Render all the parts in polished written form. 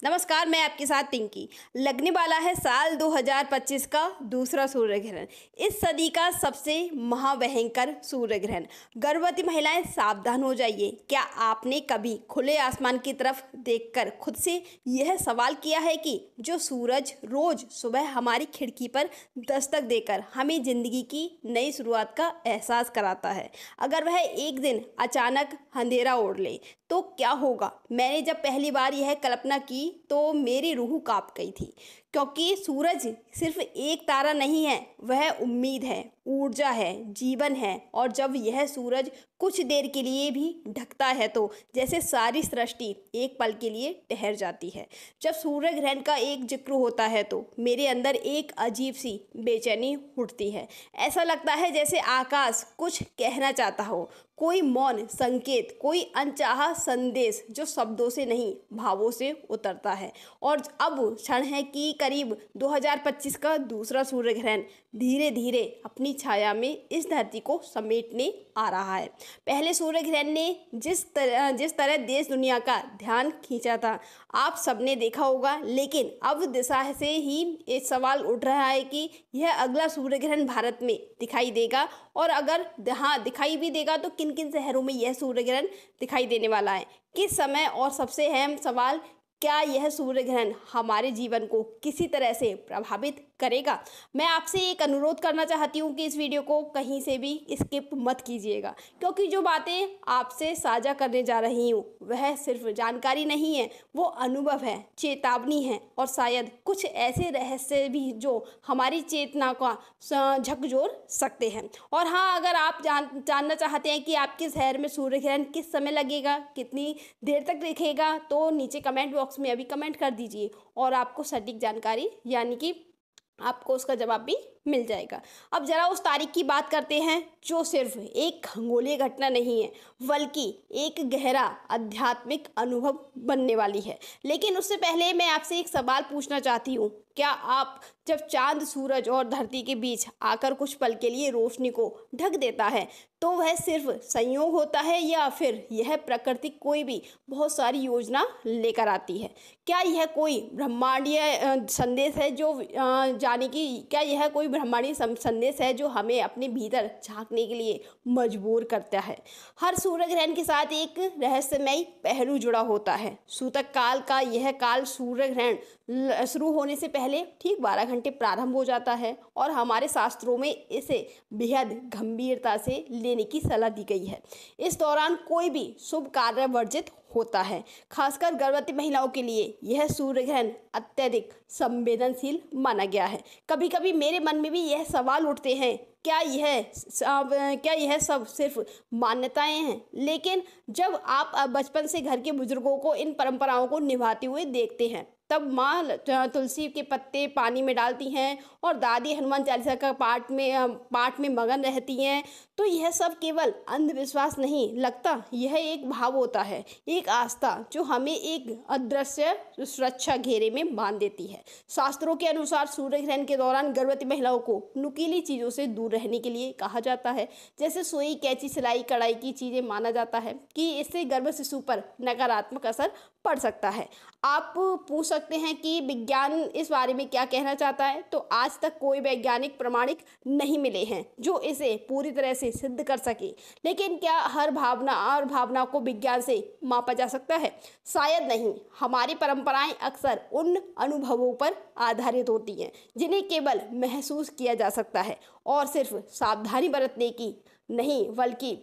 नमस्कार, मैं आपके साथ पिंकी। लगने वाला है साल 2025 का दूसरा सूर्य ग्रहण। इस सदी का सबसे महाभयंकर सूर्य ग्रहण। गर्भवती महिलाएं सावधान हो जाइए। क्या आपने कभी खुले आसमान की तरफ देखकर खुद से यह सवाल किया है कि जो सूरज रोज सुबह हमारी खिड़की पर दस्तक देकर हमें जिंदगी की नई शुरुआत का एहसास कराता है, अगर वह एक दिन अचानक अंधेरा ओढ़ ले तो क्या होगा? मैंने जब पहली बार यह कल्पना की तो मेरी रूह कांप गई थी, क्योंकि सूरज सिर्फ एक तारा नहीं है, वह उम्मीद है, ऊर्जा है, जीवन है। और जब यह सूरज कुछ देर के लिए भी ढकता है तो जैसे सारी सृष्टि एक पल के लिए ठहर जाती है। जब सूर्य ग्रहण का एक जिक्र होता है तो मेरे अंदर एक अजीब सी बेचैनी उठती है। ऐसा लगता है जैसे आकाश कुछ कहना चाहता हो, कोई मौन संकेत, कोई अनचाहा संदेश जो शब्दों से नहीं भावों से उतरता है। और अब क्षण है कि करीब 2025 का दूसरा सूर्य ग्रहण धीरे धीरे अपनी छाया में इस धरती को समेटने आ रहा है। पहले सूर्य ग्रहण ने जिस तरह देश दुनिया का ध्यान खींचा था, आप सबने देखा होगा, लेकिन अब दिशा से ही एक सवाल उठ रहा है कि यह अगला सूर्य ग्रहण भारत में दिखाई देगा, और अगर हाँ दिखाई भी देगा तो किन किन शहरों में यह सूर्य ग्रहण दिखाई देने वाला है, किस समय, और सबसे अहम सवाल, क्या यह सूर्य ग्रहण हमारे जीवन को किसी तरह से प्रभावित करेगा? मैं आपसे एक अनुरोध करना चाहती हूँ कि इस वीडियो को कहीं से भी स्किप मत कीजिएगा, क्योंकि जो बातें आपसे साझा करने जा रही हूँ वह सिर्फ जानकारी नहीं है, वो अनुभव है, चेतावनी है, और शायद कुछ ऐसे रहस्य भी जो हमारी चेतना का झकझोर सकते हैं। और हाँ, अगर आप जानना चाहते हैं कि आपके शहर में सूर्य ग्रहण किस समय लगेगा, कितनी देर तक दिखेगा, तो नीचे कमेंट बॉक्स में अभी कमेंट कर दीजिए और आपको सटीक जानकारी यानी कि आपको उसका जवाब भी मिल जाएगा। अब जरा उस तारीख की बात करते हैं जो सिर्फ एक खगोलीय घटना नहीं है, बल्कि एक गहरा आध्यात्मिक अनुभव बनने वाली है। लेकिन उससे पहले मैं आपसे एक सवाल पूछना चाहती हूँ। क्या आप जब चांद सूरज और धरती के बीच आकर कुछ पल के लिए रोशनी को ढक देता है तो वह सिर्फ संयोग होता है, या फिर यह प्रकृति कोई भी बहुत सारी योजना लेकर आती है? क्या यह कोई ब्रह्मांडीय संदेश है जो जाने की क्या यह कोई ब्रह्मांडीय संदेश है जो हमें अपने भीतर झांकने के लिए मजबूर करता है? हर सूर्य ग्रहण के साथ एक रहस्यमयी पहलू जुड़ा होता है। सूतक काल का यह काल सूर्य ग्रहण शुरू होने से पहले ठीक 12 घंटे प्रारंभ हो जाता है, और हमारे शास्त्रों में इसे बेहद गंभीरता से लेने की सलाह दी गई है। इस दौरान कोई भी शुभ कार्य वर्जित होता है। खासकर गर्भवती महिलाओं के लिए यह सूर्य ग्रहण अत्यधिक संवेदनशील माना गया है। कभी कभी मेरे मन में भी यह सवाल उठते हैं, क्या यह सब सिर्फ मान्यताएं हैं? लेकिन जब आप बचपन से घर के बुजुर्गों को इन परंपराओं को निभाते हुए देखते हैं, तब माँ तुलसी के पत्ते पानी में डालती हैं और दादी हनुमान चालीसा का पाठ में मगन रहती हैं, तो यह सब केवल अंधविश्वास नहीं लगता, यह एक भाव होता है, एक आस्था जो हमें एक अदृश्य सुरक्षा घेरे में बांध देती है। शास्त्रों के अनुसार सूर्य ग्रहण के दौरान गर्भवती महिलाओं को नुकीली चीज़ों से दूर रहने के लिए कहा जाता है, जैसे सुई, कैंची, सिलाई, कढ़ाई की चीज़ें। माना जाता है कि इससे गर्भ शिशु पर नकारात्मक असर पड़ सकता है। आप पूछ सकते हैं कि विज्ञान इस बारे में क्या कहना चाहता है, तो आज तक कोई वैज्ञानिक प्रमाणिक नहीं मिले हैं जो इसे पूरी तरह से सिद्ध कर सके। लेकिन क्या हर भावना को विज्ञान से मापा जा सकता है? शायद नहीं। हमारी परंपराएं अक्सर उन अनुभवों पर आधारित होती हैं जिन्हें केवल महसूस किया जा सकता है, और सिर्फ सावधानी बरतने की नहीं, बल्कि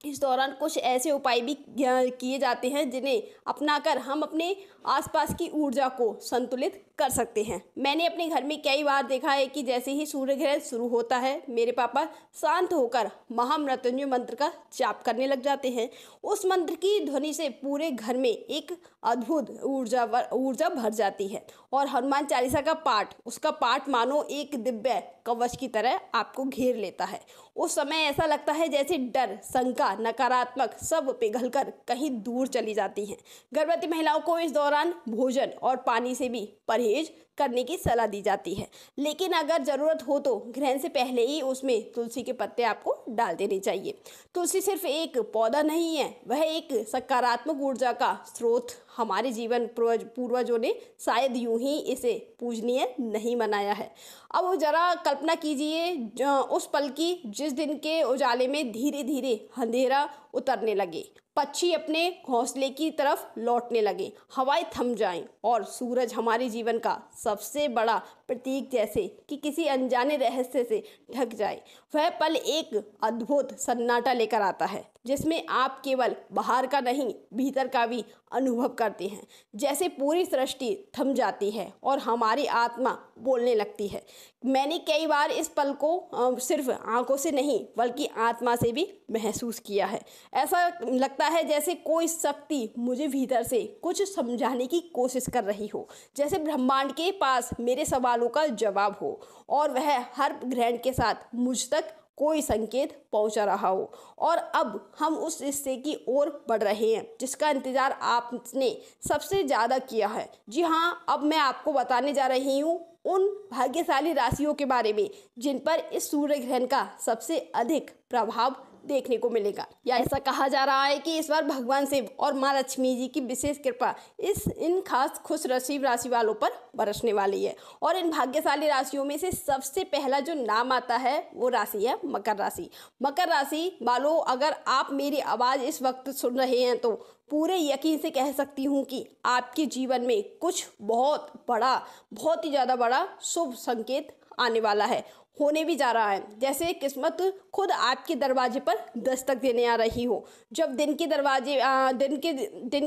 इस दौरान कुछ ऐसे उपाय भी किए जाते हैं जिन्हें अपनाकर हम अपने आसपास की ऊर्जा को संतुलित कर सकते हैं। मैंने अपने घर में कई बार देखा है कि जैसे ही सूर्य ग्रहण शुरू होता है, मेरे पापा शांत होकर महामृत्युंजय मंत्र का जाप करने लग जाते हैं। उस मंत्र की ध्वनि से पूरे घर में एक अद्भुत ऊर्जा भर जाती है, और हनुमान चालीसा का उसका पाठ मानो एक दिव्य कवच की तरह आपको घेर लेता है। उस समय ऐसा लगता है जैसे डर, शंका, नकारात्मक सब पिघलकर कहीं दूर चली जाती हैं। गर्भवती महिलाओं को इस दौरान भोजन और पानी से भी परहेज करने की सलाह दी जाती है। लेकिन अगर ज़रूरत हो तो ग्रहण से पहले ही उसमें तुलसी के पत्ते आपको डाल देने चाहिए। तुलसी सिर्फ एक पौधा नहीं है, वह एक सकारात्मक ऊर्जा का स्रोत। हमारे जीवन पूर्वजों ने शायद यूं ही इसे पूजनीय नहीं बनाया है। अब जरा कल्पना कीजिए उस पल की जिस दिन के उजाले में धीरे धीरे अंधेरा उतरने लगे, पक्षी अपने घोंसले की तरफ लौटने लगे, हवाएं थम जाएं और सूरज हमारे जीवन का सबसे बड़ा प्रतीक जैसे कि किसी अनजाने रहस्य से ढक जाए। वह पल एक अद्भुत सन्नाटा लेकर आता है जिसमें आप केवल बाहर का नहीं भीतर का भी अनुभव करते हैं। जैसे पूरी सृष्टि थम जाती है और हमारी आत्मा बोलने लगती है। मैंने कई बार इस पल को सिर्फ आंखों से नहीं बल्कि आत्मा से भी महसूस किया है। ऐसा लगता है जैसे कोई शक्ति मुझे भीतर से कुछ समझाने की कोशिश कर रही हो, जैसे ब्रह्मांड के पास मेरे सवालों का जवाब हो और वह हर ग्रहण के साथ मुझ तक कोई संकेत पहुंचा रहा हो। और अब हम उस हिस्से की ओर बढ़ रहे हैं जिसका इंतजार आपने सबसे ज़्यादा किया है। जी हाँ, अब मैं आपको बताने जा रही हूँ उन भाग्यशाली राशियों के बारे में जिन पर इस सूर्य ग्रहण का सबसे अधिक प्रभाव देखने को मिलेगा। या ऐसा कहा जा रहा है कि इस बार भगवान शिव और माँ लक्ष्मी जी की विशेष कृपा इन खास खुश नसीब राशि वालों पर बरसने वाली है। और इन भाग्यशाली राशियों में से सबसे पहला जो नाम आता है वो राशि है मकर राशि। मकर राशि वालों, अगर आप मेरी आवाज़ इस वक्त सुन रहे हैं तो पूरे यकीन से कह सकती हूँ कि आपके जीवन में कुछ बहुत बड़ा, बहुत ही ज़्यादा बड़ा शुभ संकेत आने वाला है, होने भी जा रहा है। जैसे किस्मत खुद आपके दरवाजे पर दस्तक देने आ रही हो। जब दिन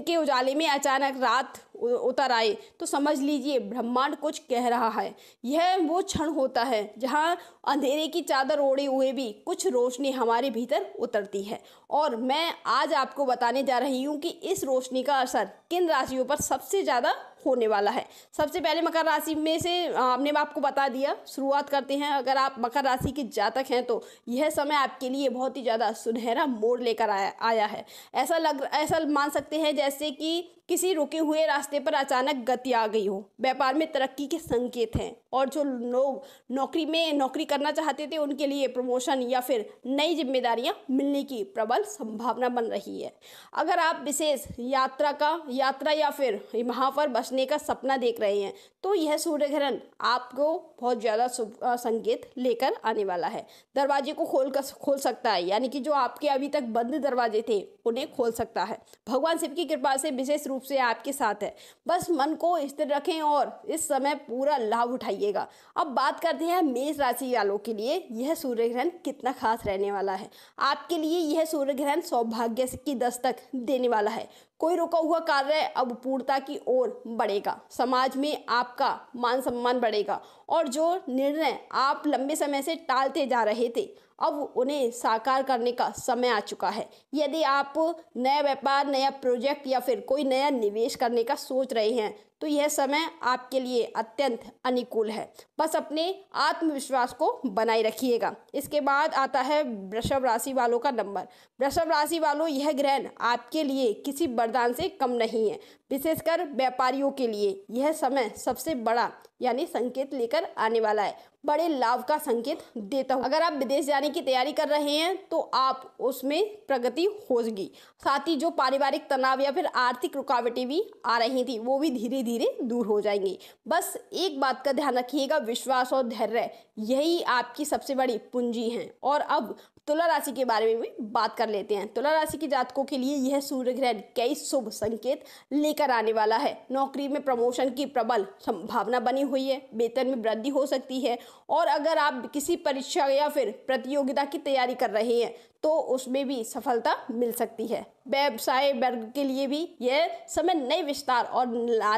के उजाले में अचानक रात उतर आए तो समझ लीजिए ब्रह्मांड कुछ कह रहा है। यह वो क्षण होता है जहां अंधेरे की चादर ओढ़े हुए भी कुछ रोशनी हमारे भीतर उतरती है। और मैं आज आपको बताने जा रही हूँ कि इस रोशनी का असर किन राशियों पर सबसे ज़्यादा होने वाला है। सबसे पहले मकर राशि में से हमने आपको बता दिया, शुरुआत करते हैं। अगर आप मकर राशि के जातक हैं तो यह समय आपके लिए बहुत ही ज़्यादा सुनहरा मोड़ लेकर आया है। ऐसा मान सकते हैं जैसे कि किसी रुके हुए रास्ते पर अचानक गति आ गई हो। व्यापार में तरक्की के संकेत हैं और जो लोग नौकरी करना चाहते थे उनके लिए प्रमोशन या फिर नई जिम्मेदारियां मिलने की प्रबल संभावना बन रही है। अगर आप विशेष यात्रा या फिर वहाँ पर बसने का सपना देख रहे हैं तो यह सूर्य ग्रहण आपको बहुत ज़्यादा संकेत लेकर आने वाला है। दरवाजे को खोल सकता है, यानी कि जो आपके अभी तक बंद दरवाजे थे उन्हें खोल सकता है। भगवान शिव की कृपा से विशेष रूप से आपके साथ है। बस मन को स्थिर रखें और इस समय पूरा लाभ उठाइएगा। अब बात करते हैं मेष राशि वालों के लिए यह सूर्य ग्रहण कितना खास रहने वाला है। आपके लिए यह सूर्य ग्रहण सौभाग्य की दस्तक देने वाला है। कोई रुका हुआ कार्य अब पूर्णता की ओर बढ़ेगा। समाज में आपका मान सम्मान बढ़ेगा और जो निर्णय आप लंबे समय से टालते जा रहे थे अब उन्हें साकार करने का समय आ चुका है। यदि आप नया व्यापार, नया प्रोजेक्ट या फिर कोई नया निवेश करने का सोच रहे हैं तो यह समय आपके लिए अत्यंत अनुकूल है। बस अपने आत्मविश्वास को बनाए रखिएगा। इसके बाद आता है वृषभ राशि वालों का नंबर। वृषभ राशि वालों, यह ग्रहण आपके लिए किसी वरदान से कम नहीं है। विशेषकर व्यापारियों के लिए यह समय सबसे बड़ा यानी संकेत लेकर आने वाला है। बड़े लाभ का संकेत देता हूँ। अगर आप विदेश जाने की तैयारी कर रहे हैं तो आप उसमें प्रगति होगी। साथ ही जो पारिवारिक तनाव या फिर आर्थिक रुकावटें भी आ रही थी वो भी धीरे धीरे दूर हो जाएंगी। बस एक बात का ध्यान रखिएगा, विश्वास और धैर्य यही आपकी सबसे बड़ी पूंजी है। और अब तुला राशि के बारे में भी बात कर लेते हैं। तुला राशि के जातकों के लिए यह सूर्य ग्रहण कई शुभ संकेत लेकर आने वाला है। नौकरी में प्रमोशन की प्रबल संभावना बनी हुई है, वेतन में वृद्धि हो सकती है और अगर आप किसी परीक्षा या फिर प्रतियोगिता की तैयारी कर रहे हैं तो उसमें भी सफलता मिल सकती है। व्यवसाय वर्ग के लिए भी यह समय नए विस्तार और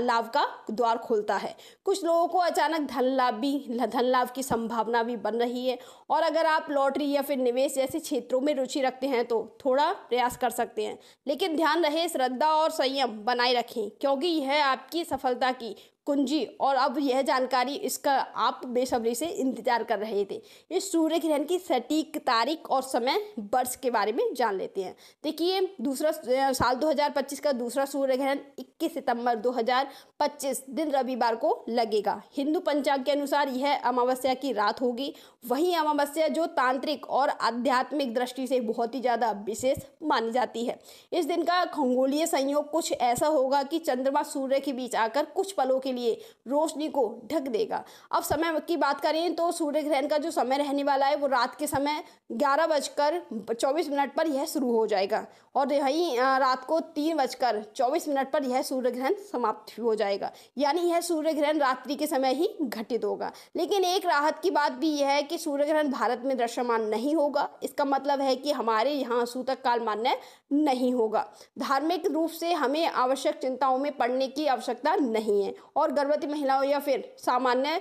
लाभ का द्वार खोलता है। कुछ लोगों को अचानक धन लाभ की संभावना भी बन रही है और अगर आप लॉटरी या फिर निवेश जैसे क्षेत्रों में रुचि रखते हैं तो थोड़ा प्रयास कर सकते हैं। लेकिन ध्यान रहे, श्रद्धा और संयम बनाए रखें क्योंकि यह आपकी सफलता की कुंजी और अब यह जानकारी इसका आप बेसब्री से इंतजार कर रहे थे। इस सूर्य ग्रहण की सटीक तारीख और समय वर्ष के बारे में जान लेते हैं। देखिए दूसरा साल 2025 का दूसरा सूर्य ग्रहण 21 सितंबर 2025 दिन रविवार को लगेगा। हिंदू पंचांग के अनुसार यह अमावस्या की रात होगी। वहीं अमावस्या जो तांत्रिक और आध्यात्मिक दृष्टि से बहुत ही ज़्यादा विशेष मानी जाती है। इस दिन का खगोलीय संयोग कुछ ऐसा होगा कि चंद्रमा सूर्य के बीच आकर कुछ पलों के लिए रोशनी को ढक देगा। अब समय की बात करें तो सूर्य ग्रहण का जो समय रहने वाला है वो रात के समय 11:24 पर यह शुरू हो जाएगा और वहीं रात को 3:24 पर यह सूर्य ग्रहण समाप्त हो जाएगा। यानी यह सूर्य ग्रहण रात्रि के समय ही घटित होगा। लेकिन एक राहत की बात भी यह है कि सूर्य ग्रहण भारत में दृश्यमान नहीं होगा। इसका मतलब है कि हमारे यहाँ सूतक काल मान्य नहीं होगा। धार्मिक रूप से हमें आवश्यक चिंताओं में पड़ने की आवश्यकता नहीं है और गर्भवती महिलाओं या फिर सामान्य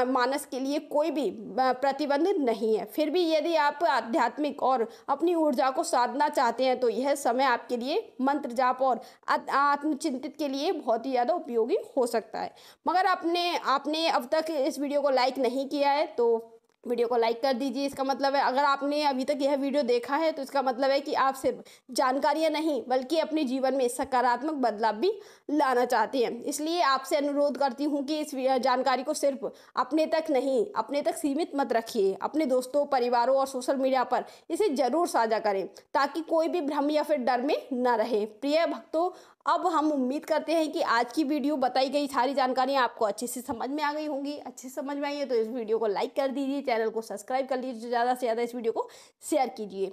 मानस के लिए कोई भी प्रतिबंध नहीं है। फिर भी यदि आप आध्यात्मिक और अपनी ऊर्जा को साधना चाहते हैं तो यह समय आपके लिए मंत्र जाप और आत्मचिंतित के लिए बहुत ही ज़्यादा उपयोगी हो सकता है। मगर आपने अब तक इस वीडियो को लाइक नहीं किया है तो वीडियो को लाइक कर दीजिए। इसका मतलब है अगर आपने अभी तक यह वीडियो देखा है तो इसका मतलब है कि आप सिर्फ जानकारियां नहीं बल्कि अपने जीवन में सकारात्मक बदलाव भी लाना चाहते हैं। इसलिए आपसे अनुरोध करती हूं कि इस जानकारी को सिर्फ अपने तक सीमित मत रखिए। अपने दोस्तों, परिवारों और सोशल मीडिया पर इसे जरूर साझा करें ताकि कोई भी भ्रम या फिर डर में न रहे। प्रिय भक्तों, अब हम उम्मीद करते हैं कि आज की वीडियो बताई गई सारी जानकारियां आपको अच्छे से समझ में आ गई होंगी। अच्छे से समझ में आई है तो इस वीडियो को लाइक कर दीजिए, चैनल को सब्सक्राइब कर लीजिए, ज़्यादा से ज़्यादा इस वीडियो को शेयर कीजिए।